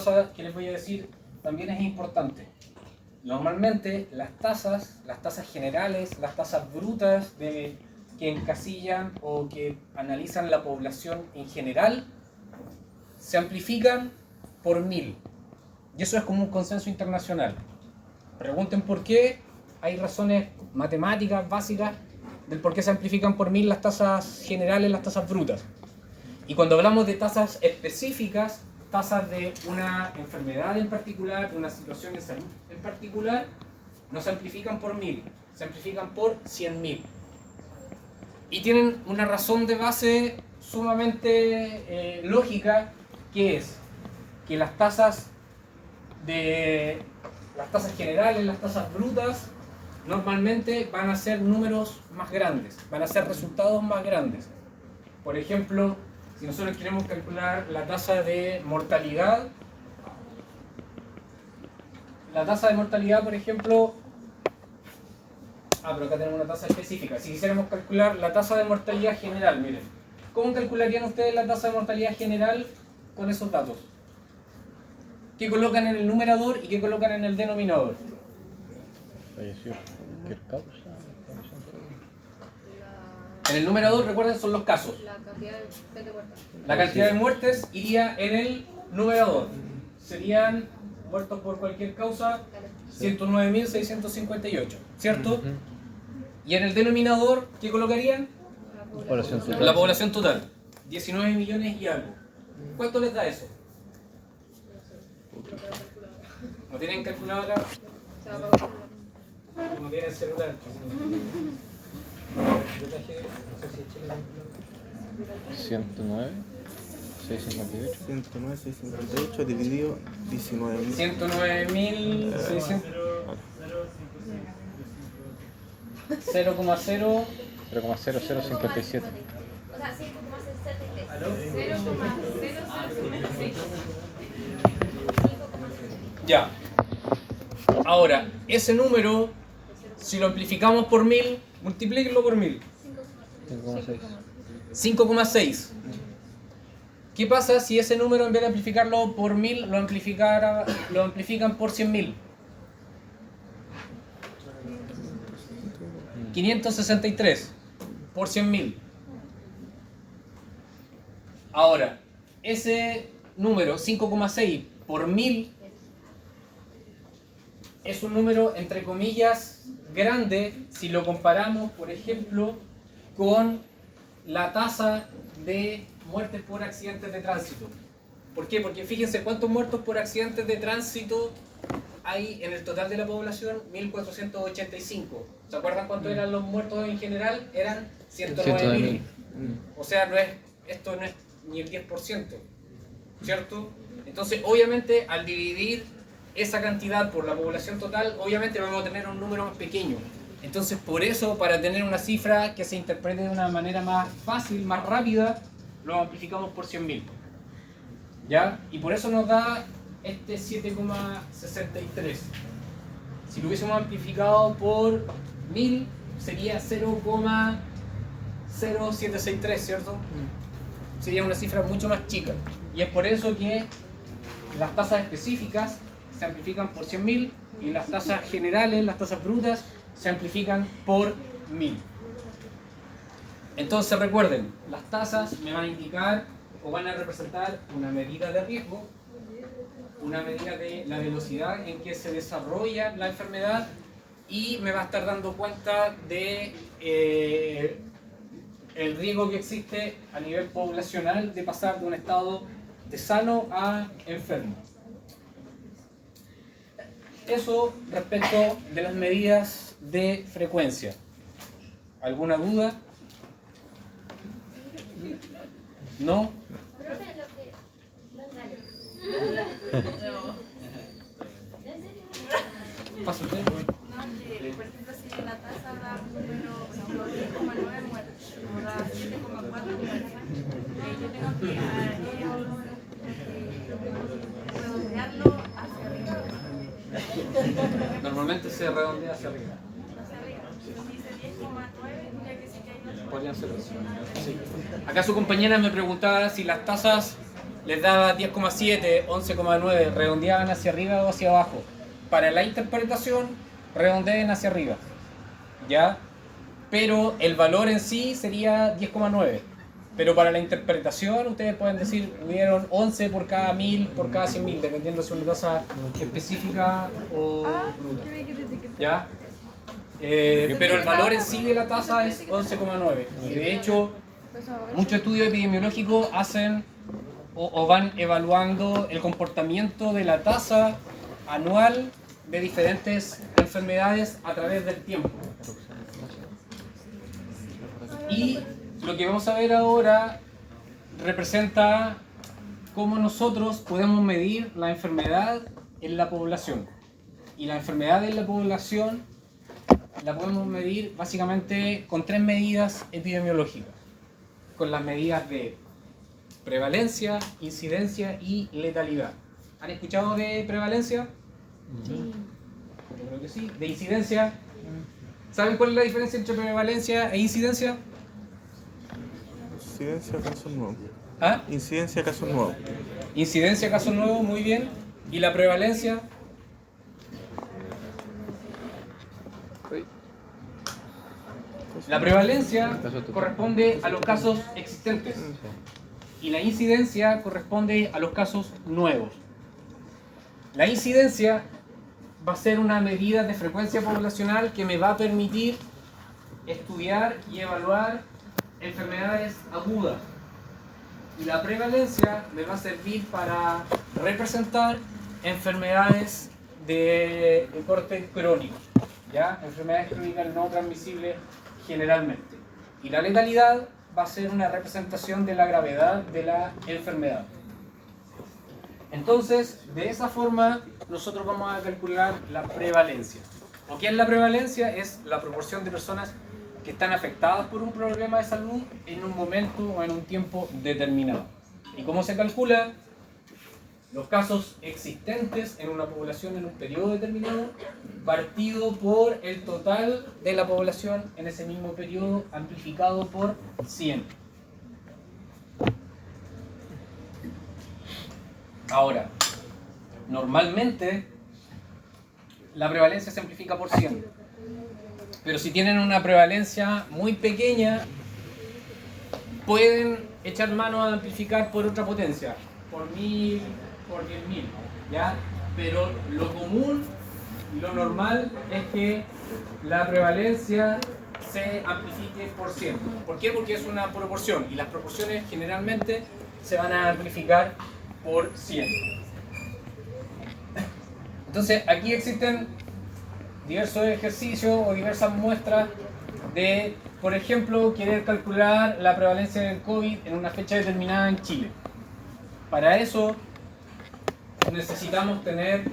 cosa que les voy a decir también es importante. Normalmente las tasas generales, las tasas brutas que encasillan o que analizan la población en general, se amplifican por 1000. Y eso es como un consenso internacional. Pregunten por qué, hay razones matemáticas básicas del por qué se amplifican por 1000 las tasas generales, las tasas brutas. Y cuando hablamos de tasas específicas, tasas de una enfermedad en particular, de una situación de salud en particular, no se amplifican por 1000, se amplifican por 100.000. Y tienen una razón de base sumamente lógica, que es que las tasas generales, las tasas brutas, normalmente van a ser números más grandes, van a ser resultados más grandes. Por ejemplo, si nosotros queremos calcular la tasa de mortalidad, por ejemplo, pero acá tenemos una tasa específica. Si quisiéramos calcular la tasa de mortalidad general, miren, ¿cómo calcularían ustedes la tasa de mortalidad general con esos datos? ¿Qué colocan en el numerador y qué colocan en el denominador? Falleció. ¿Qué causa? En el numerador, recuerden, son los casos. La cantidad de muertes iría en el numerador. Serían muertos por cualquier causa 109.658, ¿cierto? Y en el denominador, ¿qué colocarían? La población total. 19 millones y algo. ¿Cuánto les da eso? ¿No tienen calculadora? ¿No tienen celular? 109, 658. 109, 658 dividido 19.000. 109.600. 0,0. 0,0057. O sea, 5,63. 0,0056. Ya. Ahora, ese número, si lo amplificamos por 1000, multiplíquenlo por 1000. 5,6. 5,6. ¿Qué pasa si ese número, en vez de amplificarlo por 1000, lo amplifican por 100.000? 563 por 100.000. Ahora, ese número 5,6 por 1000 es un número, entre comillas, grande si lo comparamos, por ejemplo, con la tasa de muertes por accidentes de tránsito. ¿Por qué? Porque fíjense cuántos muertos por accidentes de tránsito hay en el total de la población. 1485. ¿Se acuerdan cuántos eran los muertos en general? Eran 109.000. O sea, esto no es ni el 10%, ¿cierto? Entonces, obviamente, al dividir esa cantidad por la población total, obviamente vamos a tener un número más pequeño. Entonces, por eso, para tener una cifra que se interprete de una manera más fácil, más rápida, lo amplificamos por 100.000. ¿Ya? Y por eso nos da este 7,63. Si lo hubiésemos amplificado por 1000, sería 0,0763, ¿cierto? Sería una cifra mucho más chica. Y es por eso que las tasas específicas se amplifican por 100.000 y las tasas generales, las tasas brutas, se amplifican por 1000. Entonces recuerden, las tasas me van a indicar o van a representar una medida de riesgo, una medida de la velocidad en que se desarrolla la enfermedad, y me va a estar dando cuenta de el riesgo que existe a nivel poblacional de pasar de un estado de sano a enfermo. Eso respecto de las medidas de frecuencia. ¿Alguna duda? ¿No? Pasa usted. No, que por ejemplo, si la tasa da un número, por ejemplo, 10,9 muertes, o da 7,4 muertes, yo tengo que redondearlo hacia arriba. Normalmente se redondea hacia arriba. Hacia arriba. Si dice 10,9, tendría que decir que hay 8. Podrían ser. Sí. Acá su compañera me preguntaba si las tasas les daba 10,7, 11,9, redondeaban hacia arriba o hacia abajo. Para la interpretación, redondeen hacia arriba, ¿ya? Pero el valor en sí sería 10,9. Pero para la interpretación, ustedes pueden decir, hubieron 11 por cada 1000, por cada 100.000, dependiendo si es una tasa específica o bruta, ¿ya? Pero el valor en sí de la tasa es 11,9. Y de hecho, muchos estudios epidemiológicos hacen o van evaluando el comportamiento de la tasa anual de diferentes enfermedades a través del tiempo. Y lo que vamos a ver ahora representa cómo nosotros podemos medir la enfermedad en la población. Y la enfermedad en la población la podemos medir básicamente con 3 medidas epidemiológicas. Con las medidas de prevalencia, incidencia y letalidad. ¿Han escuchado de prevalencia? Sí. Yo creo que sí. ¿De incidencia? ¿Saben cuál es la diferencia entre prevalencia e incidencia? Incidencia, casos nuevos. ¿Ah? Incidencia, casos nuevos. Incidencia, caso nuevo, muy bien. ¿Y la prevalencia? La prevalencia corresponde a los casos existentes y la incidencia corresponde a los casos nuevos. La incidencia va a ser una medida de frecuencia poblacional que me va a permitir estudiar y evaluar enfermedades agudas. Y la prevalencia me va a servir para representar enfermedades de corte crónico, ¿ya? Enfermedades crónicas no transmisibles generalmente. Y la letalidad va a ser una representación de la gravedad de la enfermedad. Entonces, de esa forma, nosotros vamos a calcular la prevalencia. ¿O qué es la prevalencia? Es la proporción de personas que están afectadas por un problema de salud en un momento o en un tiempo determinado. ¿Y cómo se calcula? Los casos existentes en una población en un periodo determinado, partido por el total de la población en ese mismo periodo, amplificado por 100. Ahora, normalmente la prevalencia se amplifica por 100. Pero si tienen una prevalencia muy pequeña, pueden echar mano a amplificar por otra potencia, por 1000, por 10.000, ¿ya? Pero lo común y lo normal es que la prevalencia se amplifique por 100. ¿Por qué? Porque es una proporción y las proporciones generalmente se van a amplificar por 100. Entonces aquí existen diversos ejercicios o diversas muestras de, por ejemplo, querer calcular la prevalencia del COVID en una fecha determinada en Chile. Para eso necesitamos tener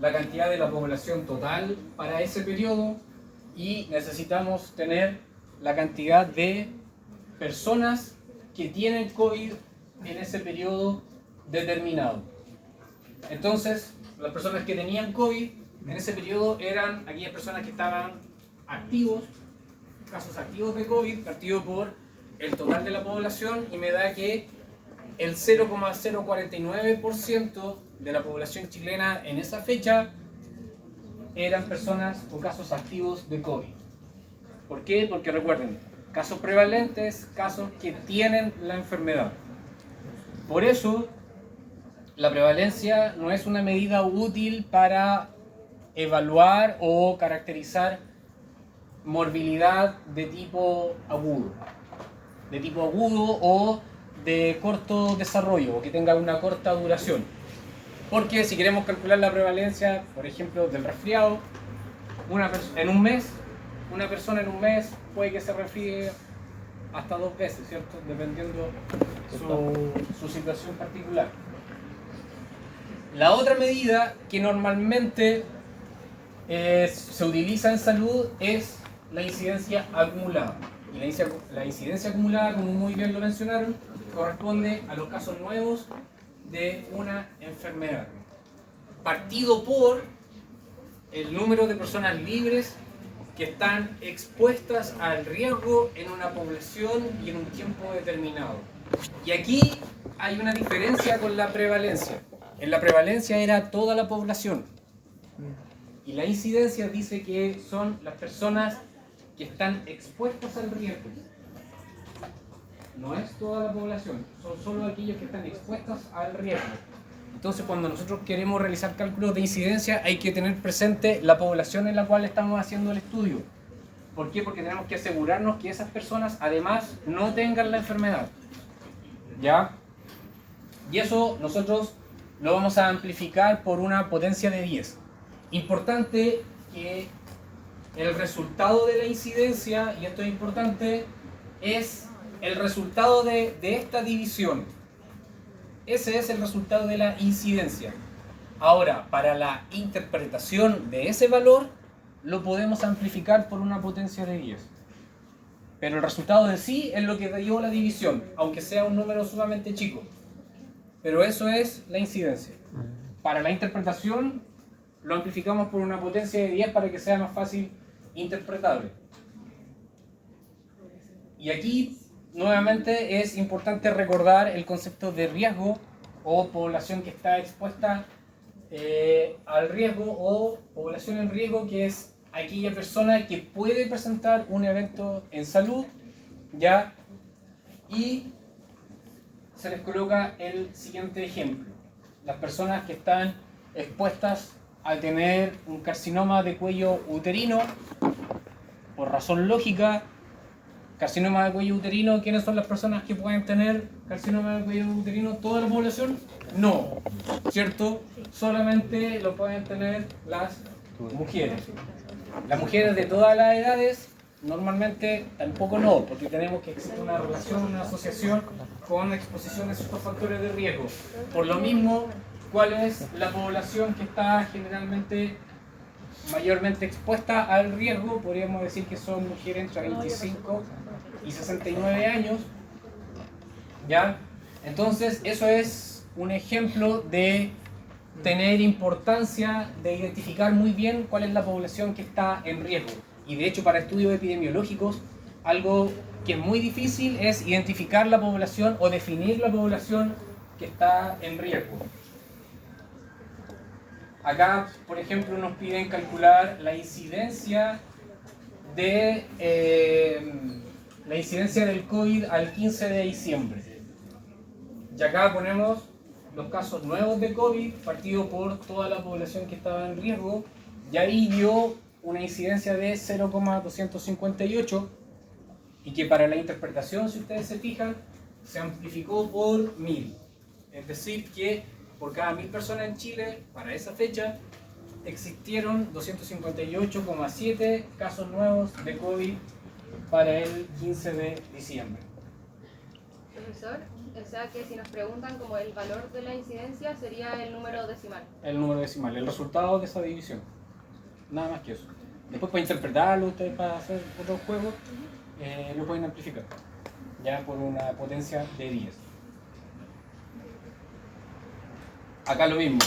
la cantidad de la población total para ese periodo y necesitamos tener la cantidad de personas que tienen COVID en ese periodo determinado. Entonces, las personas que tenían COVID en ese periodo eran aquellas personas que estaban activos, casos activos de COVID, partido por el total de la población, y me da que el 0,049% de la población chilena en esa fecha eran personas o casos activos de COVID. ¿Por qué? Porque recuerden, casos prevalentes, casos que tienen la enfermedad. Por eso, la prevalencia no es una medida útil para evaluar o caracterizar morbilidad de tipo agudo o de corto desarrollo o que tenga una corta duración. Porque si queremos calcular la prevalencia, por ejemplo, del resfriado, en un mes, una persona en un mes puede que se resfríe hasta 2 veces, ¿cierto? Dependiendo su situación particular. La otra medida que normalmente se utiliza en salud es la incidencia acumulada. Y la incidencia acumulada, como muy bien lo mencionaron, corresponde a los casos nuevos de una enfermedad, partido por el número de personas libres que están expuestas al riesgo en una población y en un tiempo determinado. Y aquí hay una diferencia con la prevalencia. En la prevalencia era toda la población. Y la incidencia dice que son las personas que están expuestas al riesgo. No es toda la población, son solo aquellos que están expuestos al riesgo. Entonces, cuando nosotros queremos realizar cálculos de incidencia, hay que tener presente la población en la cual estamos haciendo el estudio. ¿Por qué? Porque tenemos que asegurarnos que esas personas, además, no tengan la enfermedad. ¿Ya? Y eso nosotros lo vamos a amplificar por una potencia de 10. Importante que el resultado de la incidencia, y esto es importante, es el resultado de esta división. Ese es el resultado de la incidencia. Ahora, para la interpretación de ese valor, lo podemos amplificar por una potencia de 10. Pero el resultado de sí es lo que dio la división, aunque sea un número sumamente chico. Pero eso es la incidencia. Para la interpretación, lo amplificamos por una potencia de 10 para que sea más fácil interpretable. Y aquí, nuevamente, es importante recordar el concepto de riesgo o población que está expuesta al riesgo, o población en riesgo, que es aquella persona que puede presentar un evento en salud, ¿ya? Y se les coloca el siguiente ejemplo. Las personas que están expuestas a tener un carcinoma de cuello uterino, por razón lógica, carcinoma de cuello uterino, ¿quiénes son las personas que pueden tener carcinoma de cuello uterino? ¿Toda la población? No, ¿cierto? Solamente lo pueden tener las mujeres. Las mujeres de todas las edades, normalmente tampoco no, porque tenemos que existir una relación, una asociación con exposición a ciertos factores de riesgo. Por lo mismo, ¿cuál es la población que está generalmente mayormente expuesta al riesgo? Podríamos decir que son mujeres entre 25 y 69 años, ¿ya? Entonces, eso es un ejemplo de tener importancia, de identificar muy bien cuál es la población que está en riesgo. Y de hecho, para estudios epidemiológicos, algo que es muy difícil es identificar la población o definir la población que está en riesgo. Acá, por ejemplo, nos piden calcular la incidencia del COVID al 15 de diciembre. Y acá ponemos los casos nuevos de COVID partido por toda la población que estaba en riesgo, y ahí dio una incidencia de 0,258, y que para la interpretación, si ustedes se fijan, se amplificó por 1000. Es decir, que por cada 1000 personas en Chile, para esa fecha, existieron 258,7 casos nuevos de COVID para el 15 de diciembre. Profesor, o sea que si nos preguntan como el valor de la incidencia sería el número decimal. El número decimal, el resultado de esa división. Nada más que eso. Después para interpretarlo, ustedes para hacer otros juegos, lo pueden amplificar, ya por una potencia de 10. Acá lo mismo.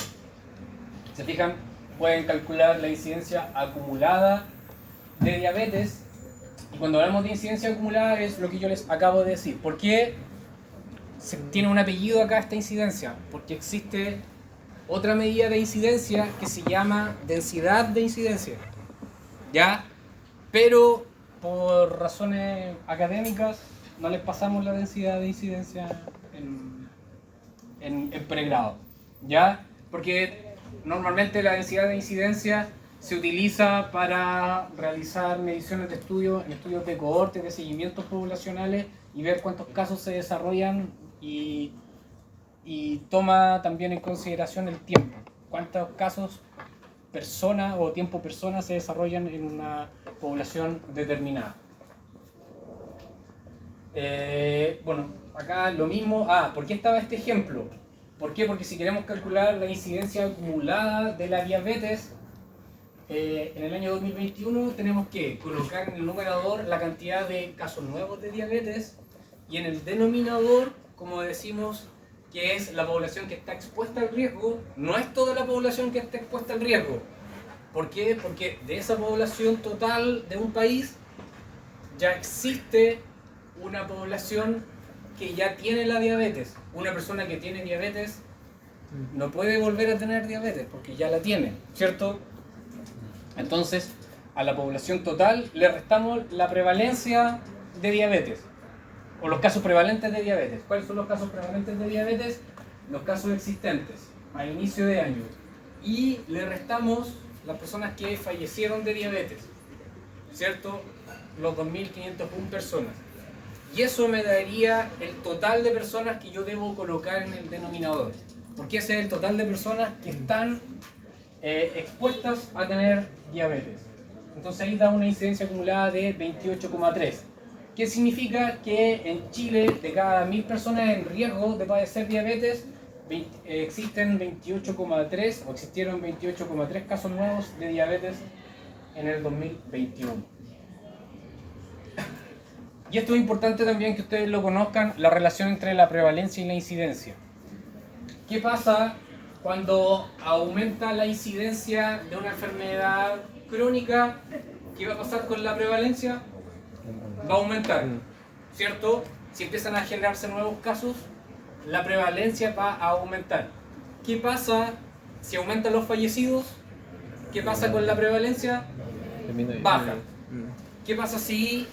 ¿Se fijan? Pueden calcular la incidencia acumulada de diabetes. Y cuando hablamos de incidencia acumulada es lo que yo les acabo de decir. ¿Por qué tiene un apellido acá esta incidencia? Porque existe otra medida de incidencia que se llama densidad de incidencia, ¿ya? Pero por razones académicas no les pasamos la densidad de incidencia en pregrado, ¿ya? Porque normalmente la densidad de incidencia se utiliza para realizar mediciones de estudios, en estudios de cohortes, de seguimientos poblacionales, y ver cuántos casos se desarrollan, y toma también en consideración el tiempo, cuántos casos persona o tiempo persona se desarrollan en una población determinada. Bueno, acá lo mismo. ¿Por qué estaba este ejemplo? ¿Por qué? Porque si queremos calcular la incidencia acumulada de la diabetes en el año 2021, tenemos que colocar en el numerador la cantidad de casos nuevos de diabetes, y en el denominador, como decimos, que es la población que está expuesta al riesgo. No es toda la población que está expuesta al riesgo. ¿Por qué? Porque de esa población total de un país ya existe una población que ya tienen la diabetes. Una persona que tiene diabetes no puede volver a tener diabetes porque ya la tiene, ¿cierto? Entonces, a la población total le restamos la prevalencia de diabetes o los casos prevalentes de diabetes. ¿Cuáles son los casos prevalentes de diabetes? Los casos existentes a inicio de año. Y le restamos las personas que fallecieron de diabetes, ¿cierto? Los 2.501 personas. Y eso me daría el total de personas que yo debo colocar en el denominador. Porque ese es el total de personas que están expuestas a tener diabetes. Entonces ahí da una incidencia acumulada de 28,3. ¿Qué significa? Que en Chile, de cada 1.000 personas en riesgo de padecer diabetes, existen 28,3 o existieron 28,3 casos nuevos de diabetes en el 2021. Y esto es importante también que ustedes lo conozcan, la relación entre la prevalencia y la incidencia. ¿Qué pasa cuando aumenta la incidencia de una enfermedad crónica? ¿Qué va a pasar con la prevalencia? Va a aumentar, ¿cierto? Si empiezan a generarse nuevos casos, la prevalencia va a aumentar. ¿Qué pasa si aumentan los fallecidos? ¿Qué pasa con la prevalencia? Baja. ¿Qué pasa si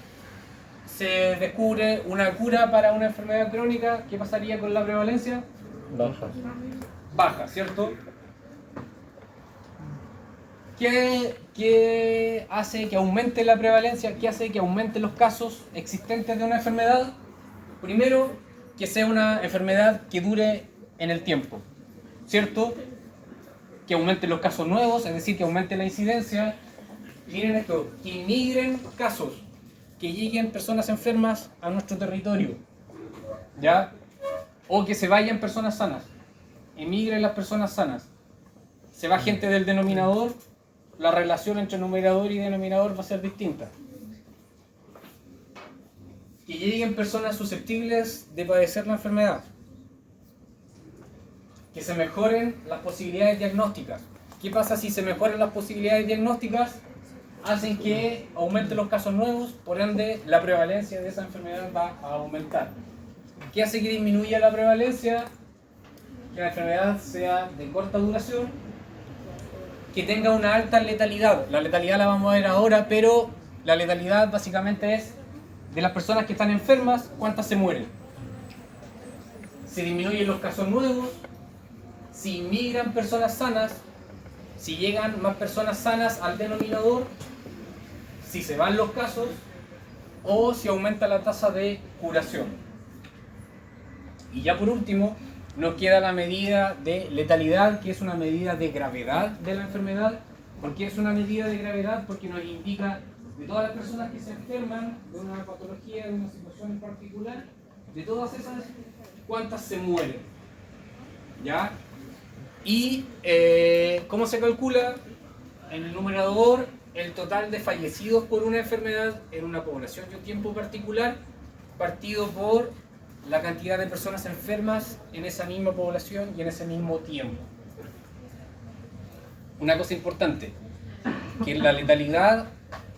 se descubre una cura para una enfermedad crónica? ¿Qué pasaría con la prevalencia? Baja. Baja, ¿cierto? ¿Qué hace que aumente la prevalencia? ¿Qué hace que aumenten los casos existentes de una enfermedad? Primero, que sea una enfermedad que dure en el tiempo, ¿cierto? Que aumenten los casos nuevos, es decir, que aumente la incidencia. Miren esto, que inmigren casos, que lleguen personas enfermas a nuestro territorio, ¿ya? O que se vayan personas sanas, emigren las personas sanas. Se va gente del denominador, la relación entre numerador y denominador va a ser distinta. Que lleguen personas susceptibles de padecer la enfermedad. Que se mejoren las posibilidades diagnósticas. ¿Qué pasa si se mejoran las posibilidades diagnósticas? Hacen que aumenten los casos nuevos, por ende la prevalencia de esa enfermedad va a aumentar. ¿Qué hace que disminuya la prevalencia? Que la enfermedad sea de corta duración, que tenga una alta letalidad. La letalidad la vamos a ver ahora, pero la letalidad básicamente es de las personas que están enfermas, ¿cuántas se mueren? Se disminuyen los casos nuevos, si inmigran personas sanas, si llegan más personas sanas al denominador, si se van los casos o si aumenta la tasa de curación. Y ya por último, nos queda la medida de letalidad, que es una medida de gravedad de la enfermedad. ¿Por qué es una medida de gravedad? Porque nos indica de todas las personas que se enferman de una patología, de una situación en particular, de todas esas, ¿cuántas se mueren? ¿Ya? Y ¿cómo se calcula? En el numerador, el total de fallecidos por una enfermedad en una población y un tiempo particular, partido por la cantidad de personas enfermas en esa misma población y en ese mismo tiempo. Una cosa importante, que la letalidad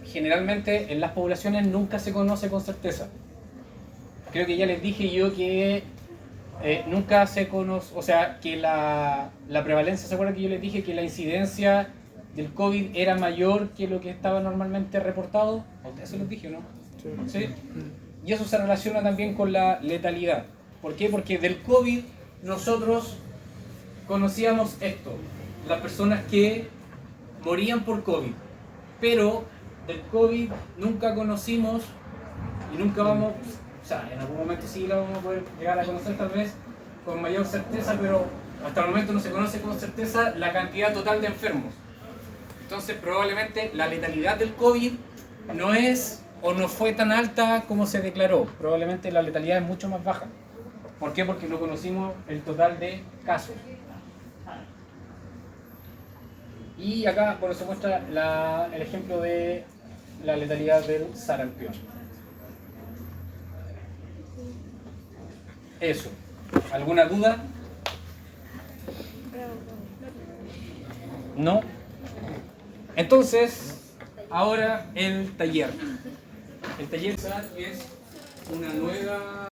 generalmente en las poblaciones nunca se conoce con certeza. Creo que ya les dije yo que nunca se conoce, o sea, que la prevalencia, ¿se acuerdan que yo les dije que la incidencia del COVID era mayor que lo que estaba normalmente reportado? ¿A ustedes se los dije o no? ¿Sí? Y eso se relaciona también con la letalidad. ¿Por qué? Porque del COVID nosotros conocíamos esto, las personas que morían por COVID, pero del COVID nunca conocimos y nunca vamos, o sea, en algún momento sí lo vamos a poder llegar a conocer tal vez con mayor certeza, pero hasta el momento no se conoce con certeza la cantidad total de enfermos. Entonces probablemente la letalidad del COVID no es o no fue tan alta como se declaró. Probablemente la letalidad es mucho más baja. ¿Por qué? Porque no conocimos el total de casos. Y acá, bueno, se muestra el ejemplo de la letalidad del sarampión. Eso. ¿Alguna duda? ¿No? Entonces, ahora el taller. El taller es una nueva